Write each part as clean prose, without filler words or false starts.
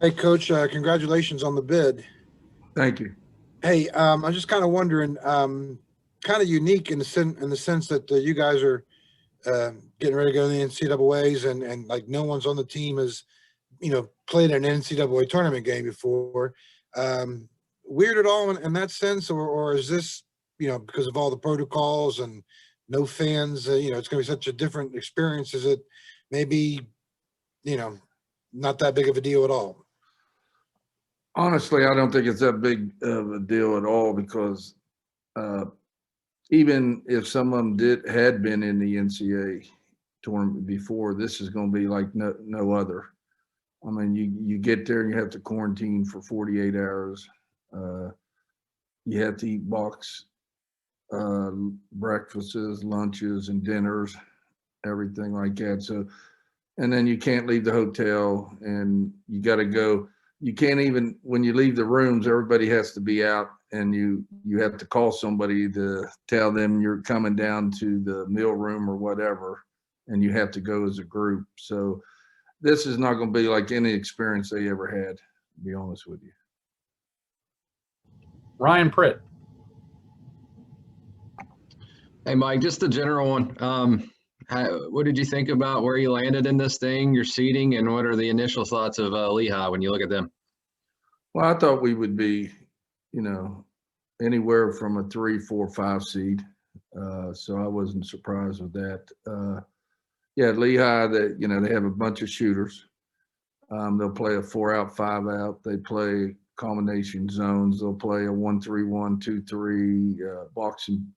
Hey, Coach, congratulations on the bid. Thank you. Hey, I'm just kind of wondering, kind of unique in the sense that you guys are getting ready to go to the NCAA's, and like no one's on the team has played an NCAA tournament game before. Weird at all in that sense, or is this because of all the protocols and no fans? It's going to be such a different experience. Is it maybe you know not that big of a deal at all? Honestly, I don't think it's that big of a deal at all because uh, even if some of them had been in the NCAA tournament before, this is going to be like no other. I mean, you get there and you have to quarantine for 48 hours. Uh, you have to eat box uh, breakfasts, lunches, and dinners, everything like that. So, and then you can't leave the hotel, and you got to go. You can't even when you leave the rooms. Everybody has to be out, and you have to call somebody to tell them you're coming down to the meal room or whatever, and you have to go as a group. So this is not going to be like any experience they ever had. To be honest with you. Ryan Pritt. Hey, Mike, just a general one. What did you think about where you landed in this thing, your seating, and what are the initial thoughts of Lehigh when you look at them? Well, I thought we would be, you know, anywhere from a 3, 4, 5 seed. So I wasn't surprised with that. Yeah, Lehigh, they have a bunch of shooters. They'll play a 4-out, 5-out. They play combination zones. They'll play a 1-3-1, 2-3, boxing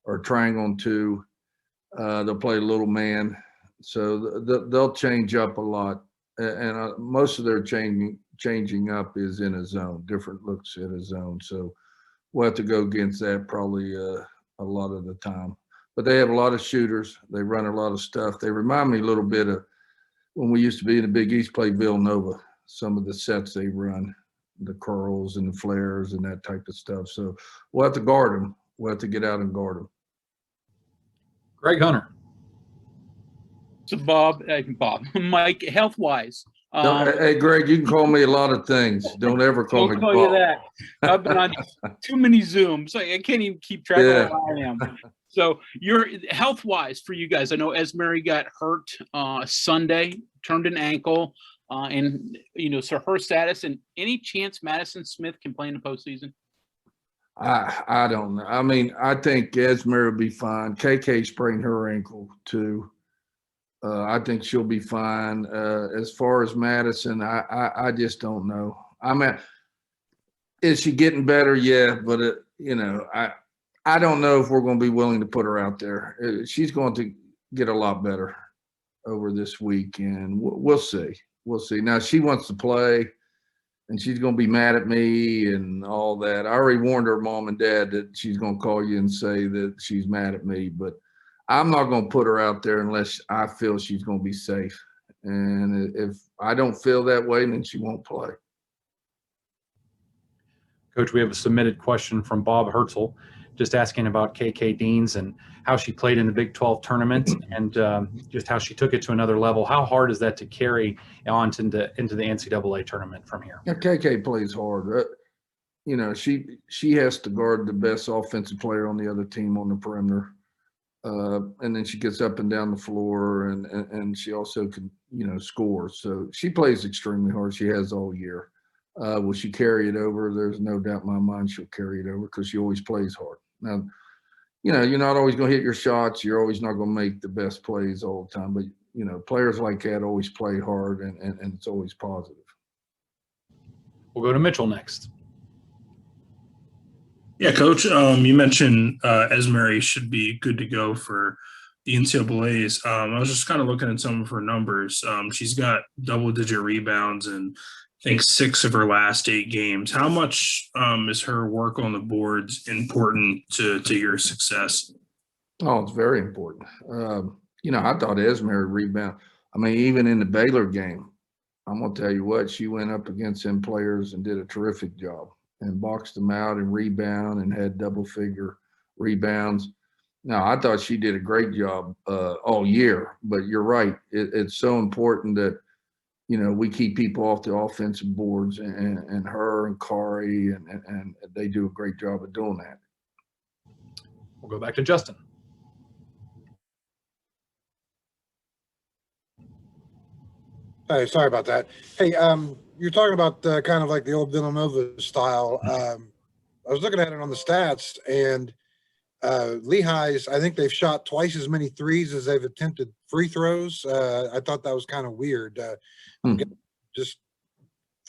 or triangle and 2. They'll play little man. So they'll change up a lot. And most of their changing up is in a zone, different looks in a zone. So we'll have to go against that probably a lot of the time. But they have a lot of shooters. They run a lot of stuff. They remind me a little bit of when we used to be in the Big East, play Villanova. Some of the sets they run, the curls and the flares and that type of stuff. So we'll have to guard them. We'll have to get out and guard them. Greg Hunter. So Mike, health wise. Hey, Greg, you can call me a lot of things. Don't ever call me I'll call Bob. you that. I've been on too many Zooms. I can't even keep track of where I am. So you're health wise for you guys. I know Esmery got hurt Sunday, turned an ankle, and so her status. And any chance Madison Smith can play in the postseason? I don't know. I mean, I think Esmer will be fine. KK sprained her ankle too. I think she'll be fine. As far as Madison, I just don't know. I mean, is she getting better? Yeah, but I don't know if we're going to be willing to put her out there. She's going to get a lot better over this week, and we'll see. We'll see. Now she wants to play, and she's going to be mad at me and all that. I already warned her mom and dad that she's going to call you and say that she's mad at me, but I'm not going to put her out there unless I feel she's going to be safe. And if I don't feel that way, then she won't play. Coach, we have a submitted question from Bob Herzl, just asking about KK Deans and how she played in the Big 12 tournament and just how she took it to another level. How hard is that to carry on into the NCAA tournament from here? Yeah, KK plays hard. She has to guard the best offensive player on the other team on the perimeter. And then she gets up and down the floor, and she also can, score. So she plays extremely hard. She has all year. Will she carry it over? There's no doubt in my mind she'll carry it over because she always plays hard. Now, you're not always going to hit your shots. You're always not going to make the best plays all the time. But, players like that always play hard, and it's always positive. We'll go to Mitchell next. Yeah, Coach, you mentioned Esmery should be good to go for the NCAAs. I was just kind of looking at some of her numbers. She's got double-digit rebounds in, I think, 6 of her last 8 games. How much is her work on the boards important to your success? Oh, it's very important. I thought Esmery rebound. I mean, even in the Baylor game, I'm going to tell you what, she went up against them players and did a terrific job and boxed them out and rebound and had double-figure rebounds. Now, I thought she did a great job all year, but you're right. It's so important that we keep people off the offensive boards, and her and Carey, and they do a great job of doing that. We'll go back to Justin. Hey, sorry about that. Hey, you're talking about kind of like the old Villanova style. I was looking at it on the stats, and Lehigh's, I think they've shot twice as many threes as they've attempted free throws. I thought that was kind of weird. Just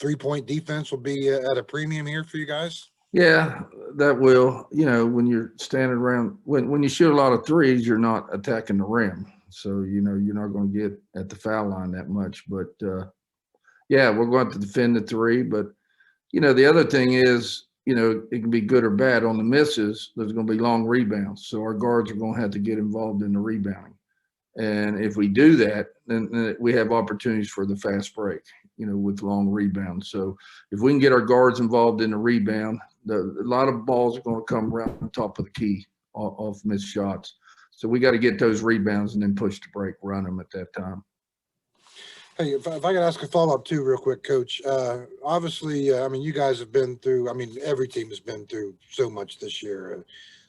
3-point defense will be at a premium here for you guys. Yeah, that will. When you're standing around, when you shoot a lot of threes, you're not attacking the rim. So, you're not going to get at the foul line that much. But, yeah, we're going to defend the three. But, the other thing is, it can be good or bad. On the misses, there's going to be long rebounds. So our guards are going to have to get involved in the rebounding. And if we do that, then we have opportunities for the fast break, with long rebounds. So if we can get our guards involved in the rebound, a lot of balls are going to come around the top of the key off missed shots. So we got to get those rebounds and then push the break, run them at that time. Hey, if I could ask a follow-up too real quick, Coach. Obviously, you guys have been through, every team has been through so much this year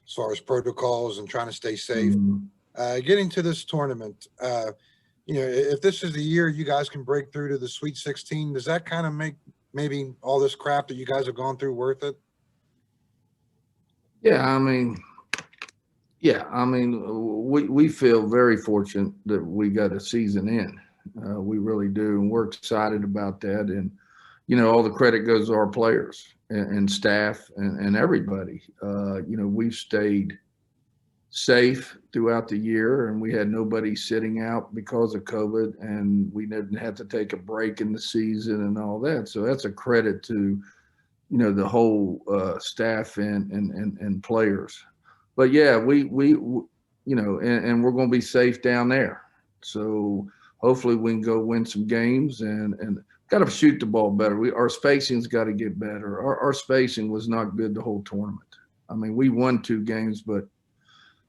as far as protocols and trying to stay safe. Mm-hmm. Getting to this tournament, if this is the year you guys can break through to the Sweet 16, does that kind of make maybe all this crap that you guys have gone through worth it? Yeah, we feel very fortunate that we got a season in. We really do, and we're excited about that. And all the credit goes to our players and staff and everybody. We've stayed safe throughout the year, and we had nobody sitting out because of COVID, and we didn't have to take a break in the season and all that. So that's a credit to the whole staff and players. But yeah, we and we're going to be safe down there. So hopefully we can go win some games and got to shoot the ball better. Our spacing's got to get better. Our spacing was not good the whole tournament. We won 2 games, but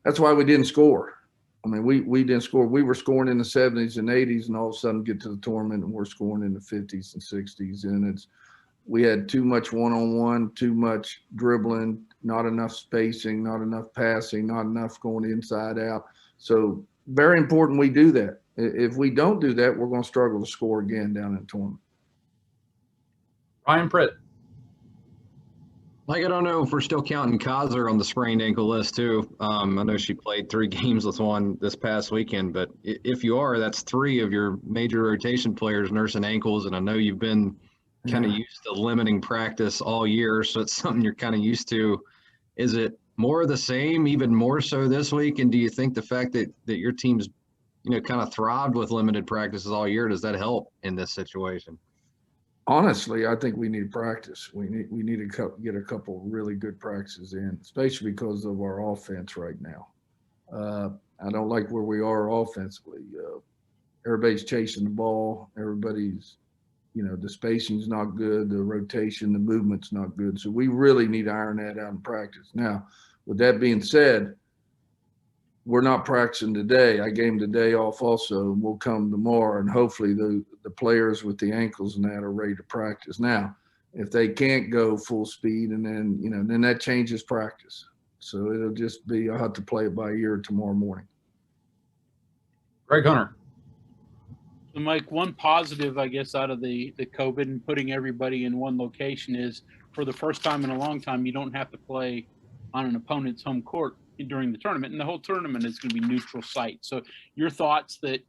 that's why we didn't score. We didn't score. We were scoring in the 70s and 80s, and all of a sudden get to the tournament and we're scoring in the 50s and 60s. And we had too much one-on-one, too much dribbling, not enough spacing, not enough passing, not enough going inside out. So very important we do that. If we don't do that, we're going to struggle to score again down in the tournament. Ryan Pritt. Mike, I don't know if we're still counting Kaiser on the sprained ankle list too. I know she played 3 games with one this past weekend, but if you are, that's 3 of your major rotation players nursing ankles. And I know you've been kind of used to limiting practice all year, so it's something you're kind of used to. Is it more of the same, even more so this week? And do you think the fact that your team's kind of thrived with limited practices all year, does that help in this situation? Honestly, I think we need practice. We need to get a couple really good practices in, especially because of our offense right now. I don't like where we are offensively. Everybody's chasing the ball. Everybody's, the spacing's not good. The rotation, the movement's not good. So we really need to iron that out in practice. Now, with that being said, we're not practicing today. I gave them the day off also, and we'll come tomorrow, and hopefully the players with the ankles and that are ready to practice. Now, if they can't go full speed, and then that changes practice. So it'll just be, I'll have to play it by ear tomorrow morning. Greg Hunter. So Mike, one positive, I guess, out of the COVID and putting everybody in one location is, for the first time in a long time, you don't have to play on an opponent's home court during the tournament, and the whole tournament is going to be neutral site. So your thoughts that,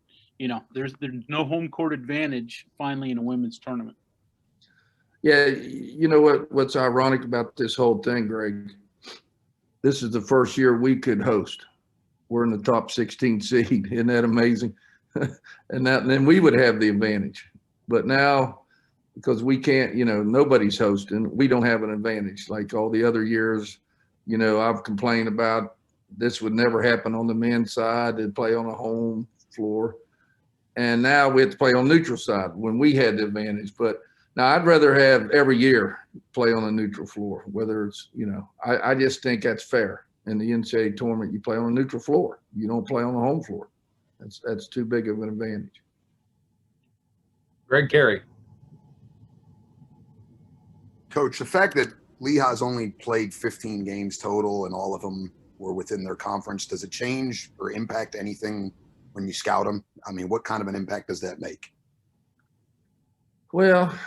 there's no home court advantage finally in a women's tournament? Yeah, what's ironic about this whole thing, Greg, this is the first year we could host. We're in the top 16 seed. Isn't that amazing? and then we would have the advantage. But now, because we can't, nobody's hosting, we don't have an advantage like all the other years. I've complained about this would never happen on the men's side. They'd play on a home floor. And now we have to play on neutral side when we had the advantage. But now I'd rather have every year play on a neutral floor, whether it's, I just think that's fair. In the NCAA tournament, you play on a neutral floor. You don't play on the home floor. That's too big of an advantage. Greg Carey. Coach, the fact that Lehigh's only played 15 games total and all of them were within their conference, does it change or impact anything when you scout them? I mean, what kind of an impact does that make? Well,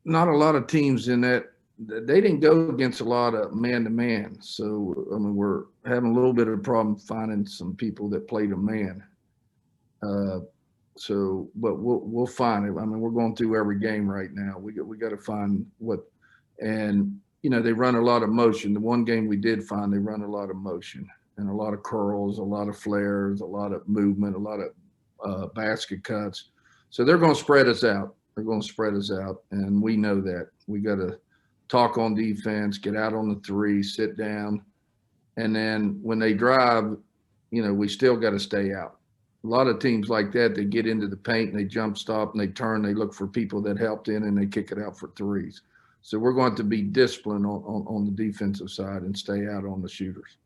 not a lot of teams in that. They didn't go against a lot of man-to-man. So, I mean, we're having a little bit of a problem finding some people that played a man. But we'll find it. I mean, we're going through every game right now. We got to find what, and you know, they run a lot of motion. The one game we did find, they run a lot of motion and a lot of curls, a lot of flares, a lot of movement, a lot of basket cuts. So they're going to spread us out. They're going to spread us out, and we know that. We got to talk on defense, get out on the three, sit down, and then when they drive, you know, we still got to stay out. A lot of teams like that, they get into the paint and they jump stop and they turn, they look for people that helped in and they kick it out for threes. So we're going to be disciplined on the defensive side and stay out on the shooters.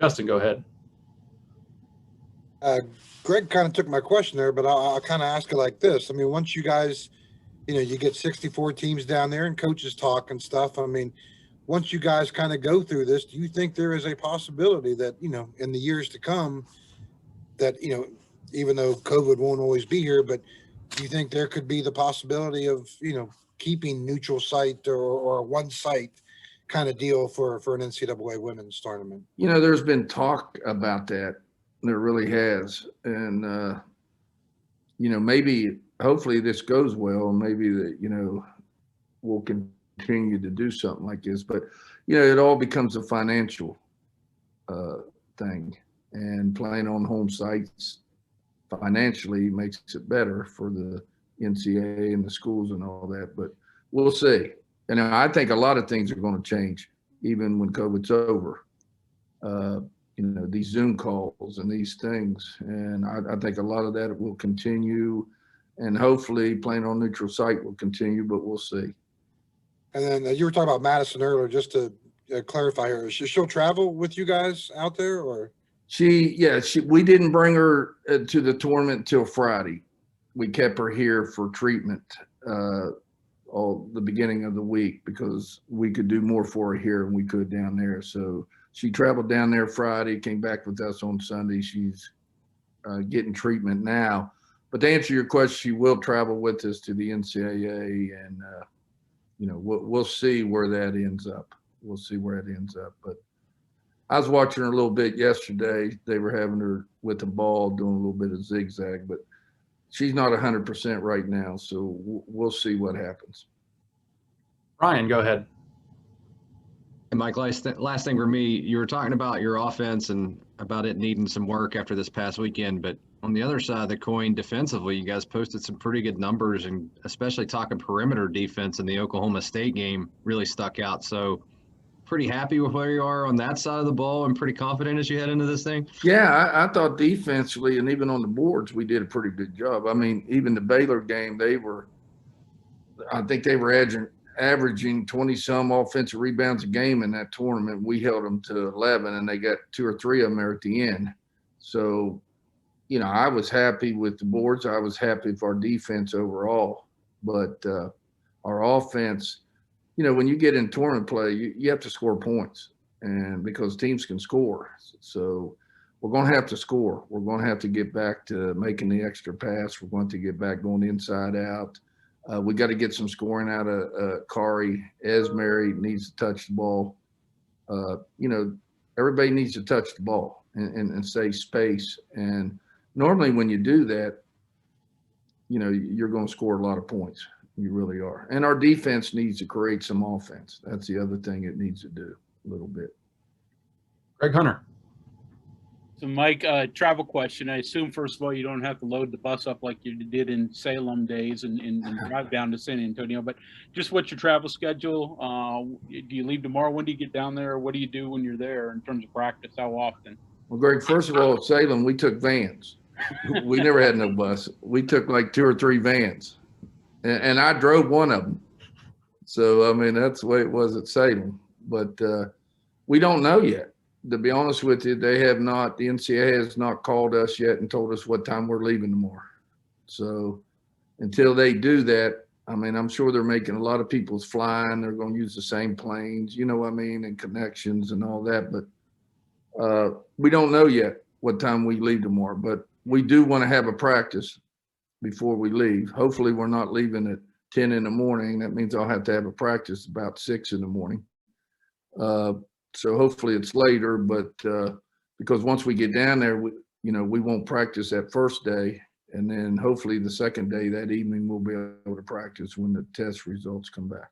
Justin, go ahead. Greg kind of took my question there, but I'll kind of ask it like this. I mean, once you guys, you know, you get 64 teams down there and coaches talk and stuff. I mean, once you guys kind of go through this, do you think there is a possibility that, you know, in the years to come that, you know, even though COVID won't always be here, but do you think there could be the possibility of, you know, keeping neutral site or one site kind of deal for an NCAA women's tournament? You know, there's been talk about that. There really has. And, you know, maybe, hopefully this goes well. Maybe that, you know, we'll continue to do something like this. But, you know, it all becomes a financial thing. And playing on home sites financially makes it better for the NCAA and the schools and all that. But we'll see. And I think a lot of things are going to change even when COVID's over. You know, these Zoom calls and these things. And I think a lot of that will continue. And hopefully playing on neutral site will continue, but we'll see. And then you were talking about Madison earlier, just to clarify here. She'll travel with you guys out there, or? We didn't bring her to the tournament until Friday. We kept her here for treatment all the beginning of the week because we could do more for her here than we could down there. So she traveled down there Friday, came back with us on Sunday. She's getting treatment now. But to answer your question, she will travel with us to the NCAA, and you know, we'll see where that ends up. We'll see where it ends up. But I was watching her a little bit yesterday. They were having her with the ball, doing a little bit of zigzag, but she's not 100% right now. So we'll see what happens. Ryan, go ahead. And Mike, last thing for me, you were talking about your offense and about it needing some work after this past weekend, but on the other side of the coin, defensively, you guys posted some pretty good numbers, and especially talking perimeter defense in the Oklahoma State game really stuck out. So pretty happy with where you are on that side of the ball and pretty confident as you head into this thing? Yeah, I thought defensively and even on the boards, we did a pretty good job. I mean, even the Baylor game, I think they were averaging 20-some offensive rebounds a game in that tournament. We held them to 11, and they got 2 or 3 of them there at the end. So, you know, I was happy with the boards. I was happy with our defense overall. But our offense, you know, when you get in tournament play, you have to score points, and because teams can score. So we're going to have to score. We're going to have to get back to making the extra pass. We're going to get back going inside out. We got to get some scoring out of Carey. Esmeri needs to touch the ball. You know, everybody needs to touch the ball and save space. And normally when you do that, you know, you're going to score a lot of points. You really are. And our defense needs to create some offense. That's the other thing it needs to do a little bit. Greg Hunter. So, Mike, travel question. I assume, first of all, you don't have to load the bus up like you did in Salem days and drive down to San Antonio. But just what's your travel schedule? Do you leave tomorrow? When do you get down there? What do you do when you're there in terms of practice? How often? Well, Greg, first of all, at Salem, we took vans. We never had no bus. We took like 2 or 3 vans. And I drove one of them. So, I mean, that's the way it was at Salem. But we don't know yet. To be honest with you, the NCAA has not called us yet and told us what time we're leaving tomorrow. So until they do that, I mean, I'm sure they're making a lot of people's flying. They're going to use the same planes, you know what I mean, and connections and all that. But we don't know yet what time we leave tomorrow. But we do want to have a practice before we leave. Hopefully, we're not leaving at 10 in the morning. That means I'll have to have a practice about 6 in the morning. So hopefully it's later, but because once we get down there, we won't practice that first day. And then hopefully the second day that evening, we'll be able to practice when the test results come back.